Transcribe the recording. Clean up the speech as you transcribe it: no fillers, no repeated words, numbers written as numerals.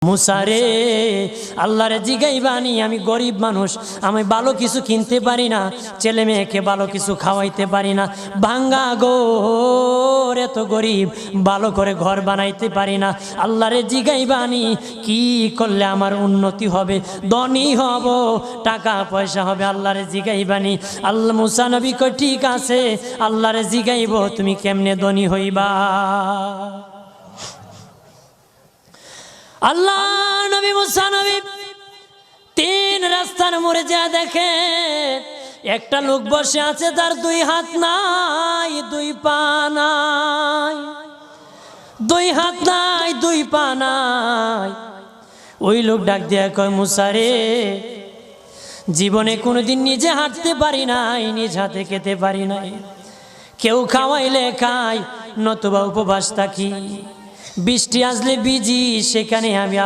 মুসারে আল্লাহরে জিগাইবানি, আমি গরিব মানুষ, আমি ভালো কিছু কিনতে পারি না, ছেলে মেয়েকে ভালো কিছু খাওয়াইতে পারি না, ভাঙ্গা ঘর, এত গরিব, ভালো করে ঘর বানাইতে পারি না। আল্লাহরে জিগাইবানি কি করলে আমার উন্নতি হবে, ধনী হব, টাকা পয়সা হবে। আল্লাহরে জিগাইবানি। আল্লাহ মুসা নবী কই ঠিক আছে, আল্লাহরে জিগাইব তুমি কেমনে ধনী হইবা। আল্লাহ নবী মুসা নবী তিন রাস্তার মোড়ে যা দেখে একটা লোক বসে আছে, তার দুই হাত নাই, দুই পা নাই, দুই হাত নাই, দুই পা নাই। ওই লোক ডাক দিয়া কয়, মুসা রে, জীবনে কোনোদিন নিজে হাঁটতে পারি নাই, নিজ হাতে খেতে পারি নাই, কেউ খাওয়াইলে খাই, নতুবা উপবাস থাকি, বৃষ্টি আসলে ভিজি, সেখানে আমি আবার